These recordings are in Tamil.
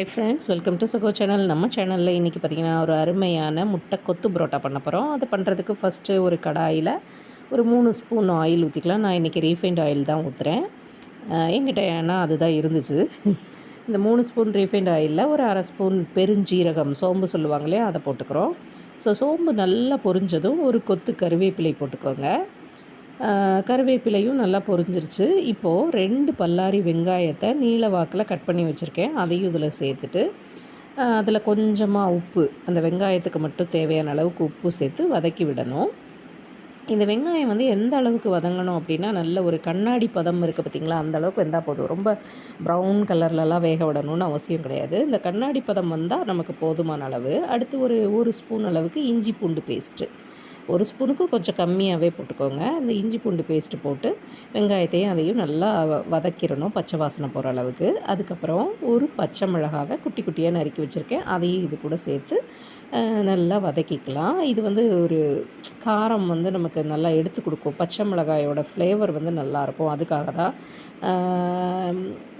ஹாய் ஃப்ரெண்ட்ஸ், வெல்கம் டு சுகோ சேனல். நம்ம சேனலில் இன்றைக்கி பார்த்திங்கன்னா ஒரு அருமையான முட்டை கொத்து புரோட்டா பண்ண போகிறோம். அது பண்ணுறதுக்கு ஃபஸ்ட்டு ஒரு கடாயில் ஒரு 3 ஸ்பூன் ஆயில் ஊற்றிக்கலாம். நான் இன்றைக்கி ரீஃபைண்ட் ஆயில் தான் ஊற்றுறேன். என்கிட்ட ஏன்னா அதுதான் இருந்துச்சு. இந்த 3 ஸ்பூன் ரீஃபைண்ட் ஆயிலில் ஒரு அரை ஸ்பூன் பெருஞ்சீரகம், சோம்பு சொல்லுவாங்க இல்லையா, அதை போட்டுக்கிறோம். ஸோ சோம்பு நல்லா பொரிஞ்சதும் ஒரு கொத்து கருவேப்பிலை போட்டுக்கோங்க. கருவேப்பிலையும் நல்லா பொரிஞ்சிருச்சு. இப்போது 2 பல்லாரி வெங்காயத்தை நீல வாக்கில் கட் பண்ணி வச்சுருக்கேன். அதையும் இதில் சேர்த்துட்டு அதில் கொஞ்சமாக உப்பு, அந்த வெங்காயத்துக்கு மட்டும் தேவையான அளவுக்கு உப்பு சேர்த்து வதக்கி விடணும். இந்த வெங்காயம் எந்த அளவுக்கு வதங்கணும் அப்படின்னா, நல்ல ஒரு கண்ணாடி பதம் இருக்குது பார்த்திங்களா, அந்த அளவுக்கு வெந்தால் போதும். ரொம்ப ப்ரௌன் கலர்லலாம் வேக விடணும்னு அவசியம் கிடையாது. இந்த கண்ணாடி பதம் வந்தால் நமக்கு போதுமான அளவு. அடுத்து ஒரு ஸ்பூன் அளவுக்கு இஞ்சி பூண்டு பேஸ்ட்டு, ஒரு ஸ்பூனுக்கு கொஞ்சம் கம்மியாகவே போட்டுக்கோங்க. இந்த இஞ்சி பூண்டு பேஸ்ட்டு போட்டு வெங்காயத்தையும் அதையும் நல்லா வதக்கிடணும், பச்சை வாசனை போகிற அளவுக்கு. அதுக்கப்புறம் ஒரு பச்சை மிளகாவை குட்டி குட்டியாக நறுக்கி வச்சுருக்கேன், அதையும் இது கூட சேர்த்து நல்லா வதக்கிக்கலாம். இது ஒரு காரம் நமக்கு நல்லா எடுத்து கொடுக்கும். பச்சை மிளகாயோட ஃப்ளேவர் நல்லாயிருக்கும். அதுக்காக தான்.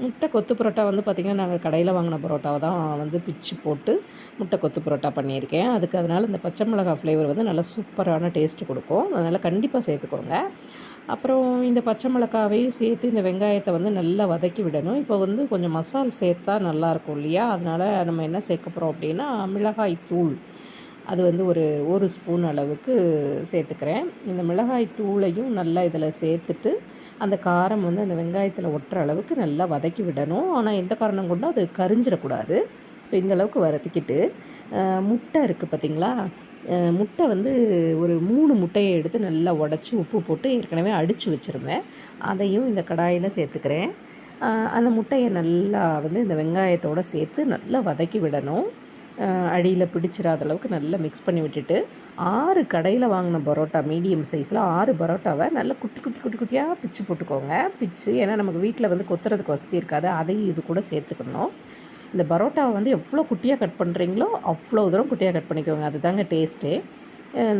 முட்டை கொத்து பரோட்டா பார்த்திங்கன்னா, நாங்கள் கடையில் வாங்கின பரோட்டாவை தான் பிச்சு போட்டு முட்டை கொத்து பரோட்டா பண்ணியிருக்கேன். அதனால் இந்த பச்சை மிளகா ஃப்ளேவர் நல்லா சூப்பரான டேஸ்ட்டு கொடுக்கும். அதனால் கண்டிப்பாக சேர்த்துக்கோங்க. அப்புறம் இந்த பச்சை மிளகாவையும் சேர்த்து இந்த வெங்காயத்தை நல்லா வதக்கி விடணும். இப்போ கொஞ்சம் மசால் சேர்த்தா நல்லாயிருக்கும் இல்லையா, அதனால் நம்ம என்ன சேர்க்க போகிறோம் அப்படின்னா, மிளகாய் தூள் அது ஒரு ஸ்பூன் அளவுக்கு சேர்த்துக்கிறேன். இந்த மிளகாய் தூளையும் நல்லா இதில் சேர்த்துட்டு அந்த காரம் அந்த வெங்காயத்தில் ஒட்டுற அளவுக்கு நல்லா வதக்கி விடணும். ஆனால் எந்த காரணம் கொண்டும் அது கரிஞ்சிடக்கூடாது. ஸோ இந்த அளவுக்கு வதக்கிட்டு முட்டை இருக்குது பார்த்திங்களா, முட்டை ஒரு 3 முட்டையை எடுத்து நல்லா உடச்சி உப்பு போட்டு ஏற்கனவே அடித்து வச்சுருந்தேன். அதையும் இந்த கடாயில் சேர்த்துக்கிறேன். அந்த முட்டையை நல்லா இந்த வெங்காயத்தோடு சேர்த்து நல்லா வதக்கி விடணும். அடியில் பிடிச்சிடாத அளவுக்கு நல்லா மிக்ஸ் பண்ணி விட்டுட்டு 6 கடையில் வாங்கின பரோட்டா, மீடியம் சைஸில் 6 பரோட்டாவை நல்லா குட்டி குட்டி குட்டி குட்டியாக பிச்சு போட்டுக்கோங்க. பிச்சு, ஏன்னா நமக்கு வீட்டில் கொத்துறதுக்கு வசதி இருக்காது, அதையும் இது கூட சேர்த்துக்கணும். இந்த பரோட்டாவை எவ்வளோ குட்டியாக கட் பண்ணுறீங்களோ அவ்வளோ தூரம் குட்டியாக கட் பண்ணிக்கோங்க. அதுதாங்க டேஸ்ட்டே.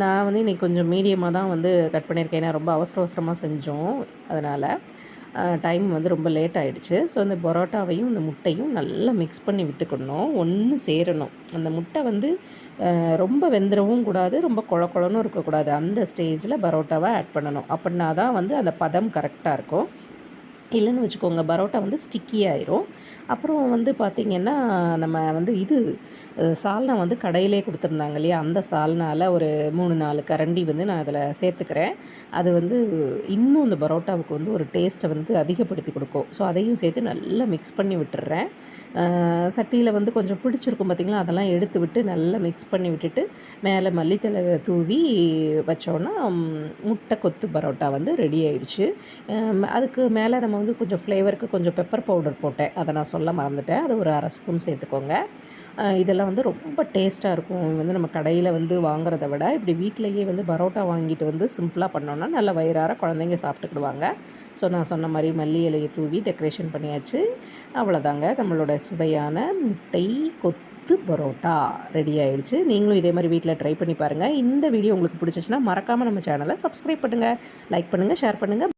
நான் இன்றைக்கி கொஞ்சம் மீடியமாக தான் கட் பண்ணியிருக்கேன். ஏன்னா ரொம்ப அவசர அவசரமாக செஞ்சோம், அதனால் டைம் ரொம்ப லேட் ஆகிடுச்சு. ஸோ அந்த பரோட்டாவையும் இந்த முட்டையும் நல்லா மிக்ஸ் பண்ணி விட்டுக்கணும், ஒன்று சேரணும். அந்த முட்டை ரொம்ப வெந்துடவும் கூடாது, ரொம்ப குழன்னு இருக்கக்கூடாது. அந்த ஸ்டேஜில் பரோட்டாவை ஆட் பண்ணணும். அப்படின்னா தான் அந்த பதம் கரெக்டாக இருக்கும். இல்லைன்னு வச்சுக்கோங்க, பரோட்டா ஸ்டிக்கி ஆயிரும். அப்புறம் பார்த்திங்கன்னா, நம்ம இது சால்னா கடையிலே கொடுத்துருந்தாங்க இல்லையா, அந்த சால்னாவில் ஒரு 3-4 கரண்டி நான் அதில் சேர்த்துக்கிறேன். அது இன்னும் இந்த பரோட்டாவுக்கு ஒரு டேஸ்ட்டை அதிகப்படுத்தி கொடுக்கும். ஸோ அதையும் சேர்த்து நல்லா மிக்ஸ் பண்ணி விட்டுறேன். சட்டியில் கொஞ்சம் பிடிச்சிருக்கும் பார்த்திங்களா, அதெல்லாம் எடுத்து விட்டு நல்லா மிக்ஸ் பண்ணி விட்டுட்டு மேலே மல்லித்தழை தூவி வச்சோன்னா முட்டை கொத்து பரோட்டா ரெடி ஆகிடுச்சு. அதுக்கு மேலே நம்ம கொஞ்சம் ஃப்ளேவருக்கு கொஞ்சம் பெப்பர் பவுடர் போட்டேன், அதை நான் சொல்ல மறந்துட்டேன். அது ஒரு அரை ஸ்பூன் சேர்த்துக்கோங்க. இதெல்லாம் ரொம்ப டேஸ்ட்டாக இருக்கும். நம்ம கடையில் வாங்குறத விட இப்படி வீட்டிலையே பரோட்டா வாங்கிட்டு சிம்பிளாக பண்ணோன்னா நல்ல வயிறார குழந்தைங்க சாப்பிட்டுக்கிடுவாங்க. ஸோ நான் சொன்ன மாதிரி மல்லி இலையை தூவி டெக்கரேஷன் பண்ணியாச்சு. அவ்வளோதாங்க, நம்மளோட சுவையான முட்டை கொத்து பரோட்டா ரெடி ஆகிடுச்சு. நீங்களும் இதே மாதிரி வீட்டில் ட்ரை பண்ணி பாருங்கள். இந்த வீடியோ உங்களுக்கு பிடிச்சிச்சின்னா மறக்காமல் நம்ம சேனலை சப்ஸ்கிரைப் பண்ணுங்கள், லைக் பண்ணுங்கள், ஷேர் பண்ணுங்கள்.